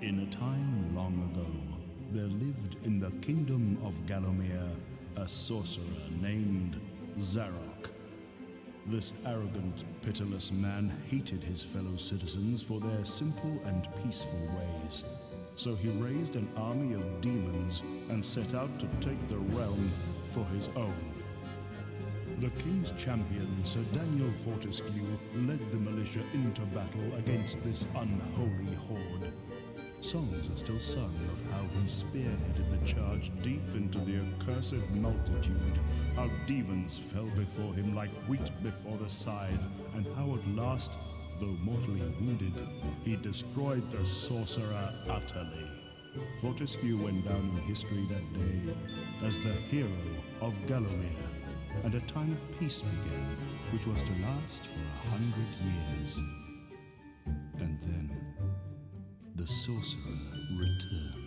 In a time long ago, there lived in the kingdom of Gallowmere a sorcerer named Zarok. This arrogant, pitiless man hated his fellow citizens for their simple and peaceful ways. So he raised an army of demons and set out to take the realm for his own. The king's champion, Sir Daniel Fortescue, led the militia into battle against this unholy horde. Songs are still sung of how he spearheaded the charge deep into the accursed multitude, how demons fell before him like wheat before the scythe, and how at last, though mortally wounded, he destroyed the sorcerer utterly. Fortescue went down in history that day as the hero of Gallowmere, and a time of peace began, which was to last for 100 years. And then the sorcerer returned.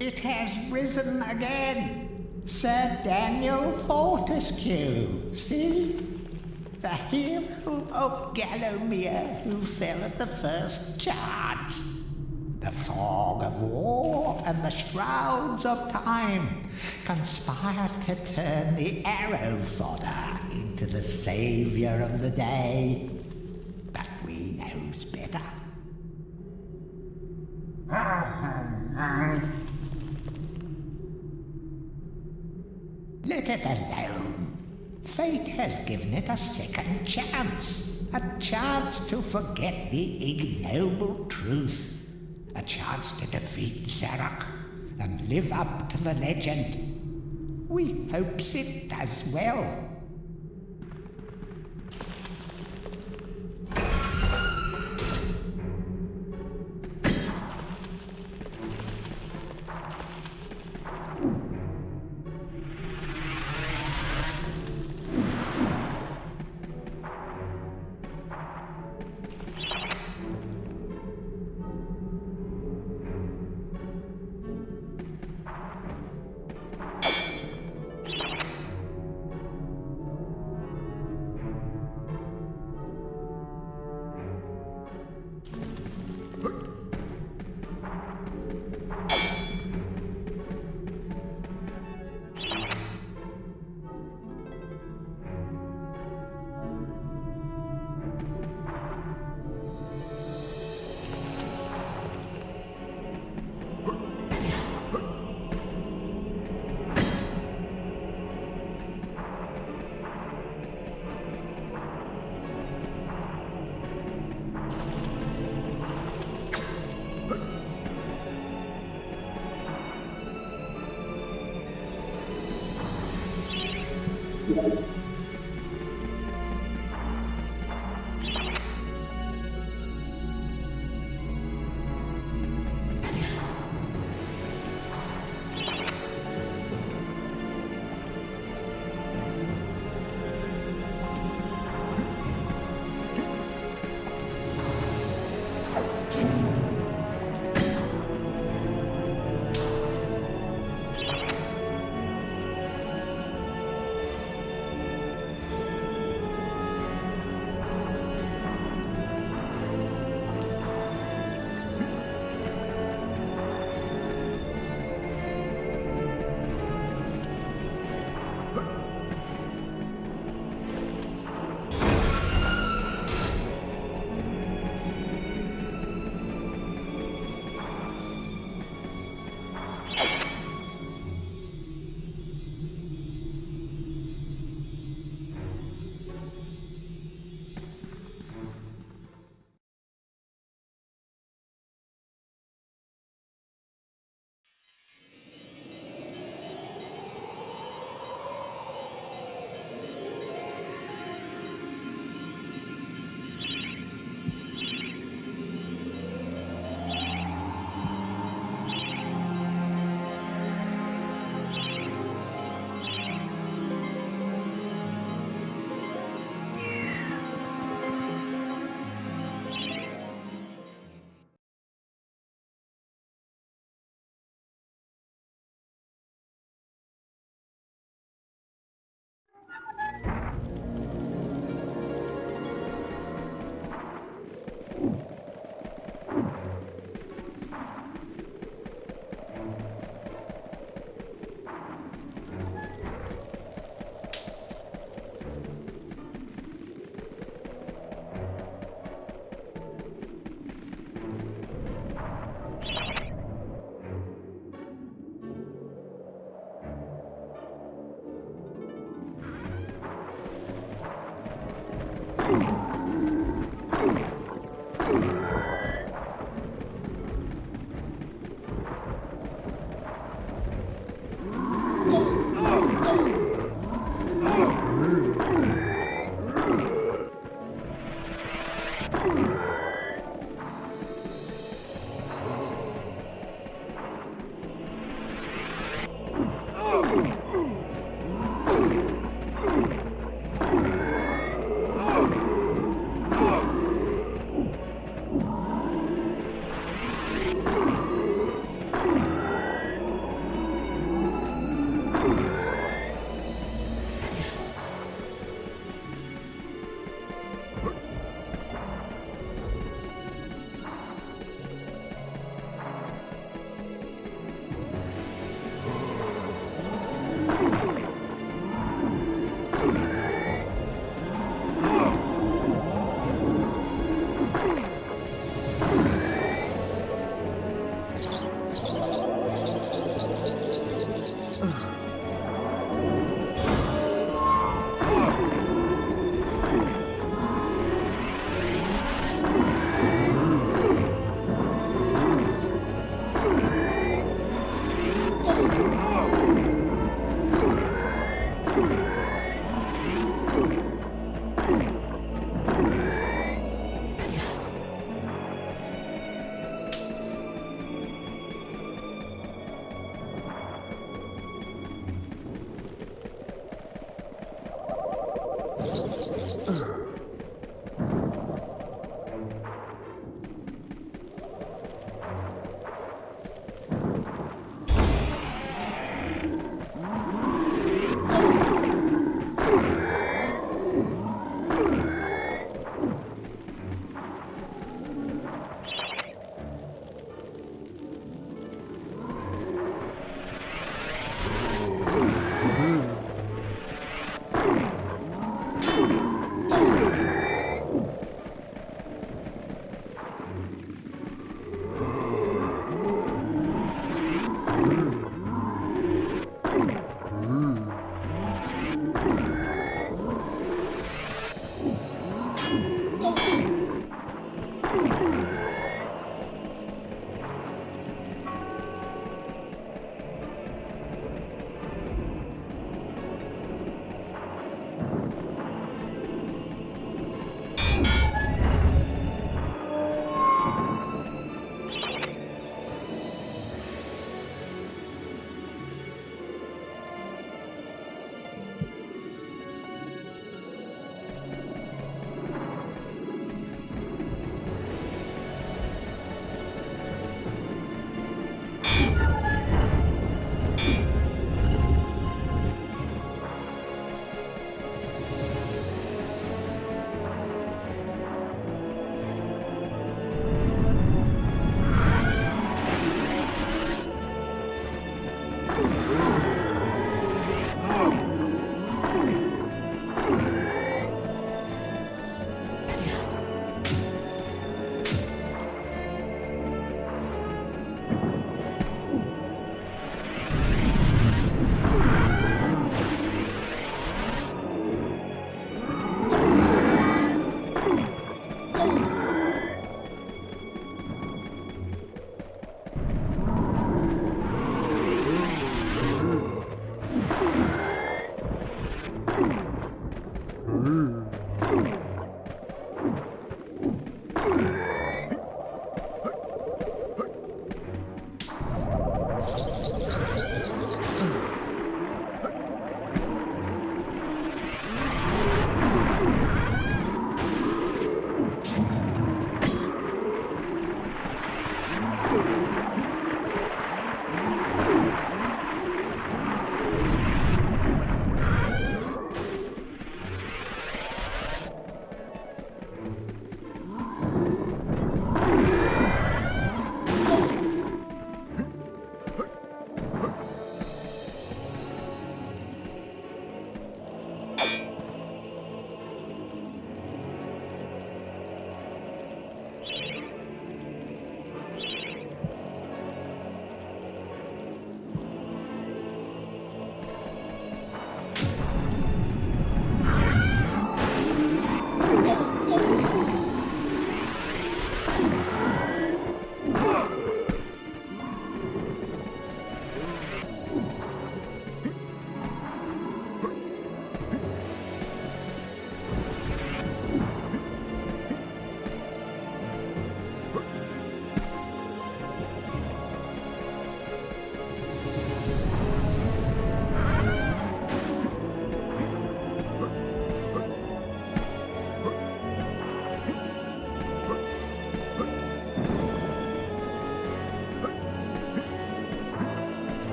It has risen again. Sir Daniel Fortescue, see? The hero of Gallowmere who fell at the first charge. The fog of war and the shrouds of time conspired to turn the arrow fodder into the saviour of the day. But we knows better. Let it alone. Fate has given it a second chance. A chance to forget the ignoble truth. A chance to defeat Zarok and live up to the legend. We hopes it does well.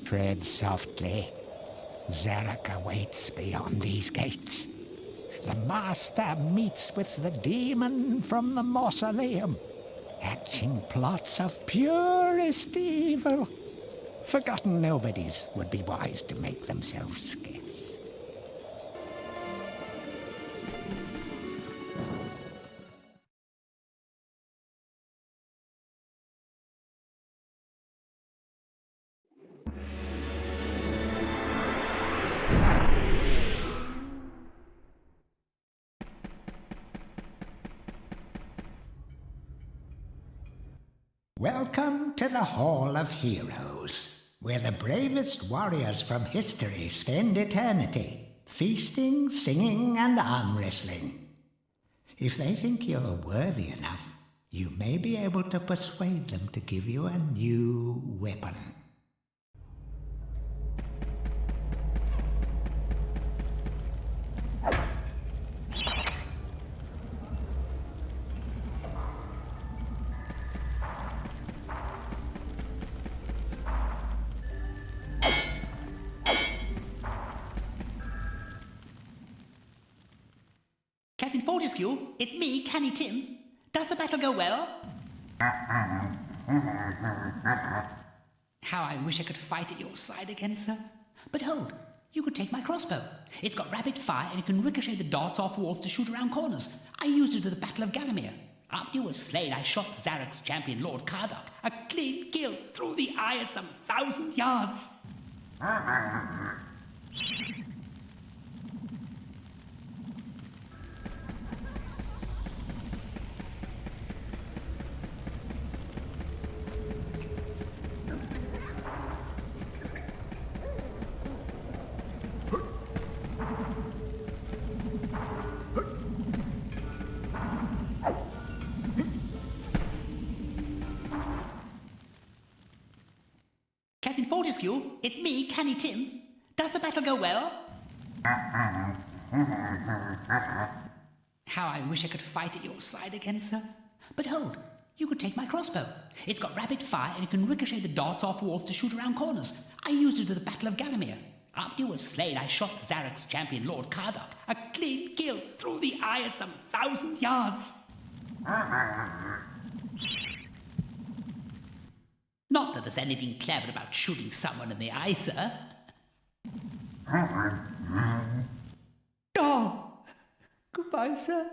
Tread softly. Zarok awaits beyond these gates. The Master meets with the demon from the mausoleum, hatching plots of purest evil. Forgotten nobodies would be wise to make themselves scarce. Welcome to the Hall of Heroes, where the bravest warriors from history spend eternity, feasting, singing, and arm wrestling. If they think you're worthy enough, you may be able to persuade them to give you a new weapon. Captain Fortescue, it's me, Canny Tim. Does the battle go well? How I wish I could fight at your side again, sir. But hold, you could take my crossbow. It's got rapid fire and it can ricochet the darts off walls to shoot around corners. I used it at the Battle of Gallowmere. After you were slain, I shot Zarok's champion, Lord Kardok. A clean kill through the eye at some 1,000 yards. Captain Fortescue, it's me, Canny Tim. Does the battle go well? How I wish I could fight at your side again, sir. But hold, you could take my crossbow. It's got rapid fire and it can ricochet the darts off walls to shoot around corners. I used it at the Battle of Gallowmere. After you were slain, I shot Zarok's champion, Lord Kardok. A clean kill through the eye at some 1,000 yards. Not that there's anything clever about shooting someone in the eye, sir. Oh, goodbye, sir.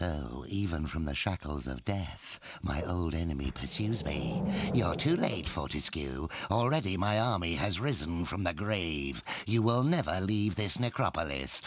So, even from the shackles of death, my old enemy pursues me. You're too late, Fortescue. Already my army has risen from the grave. You will never leave this necropolis.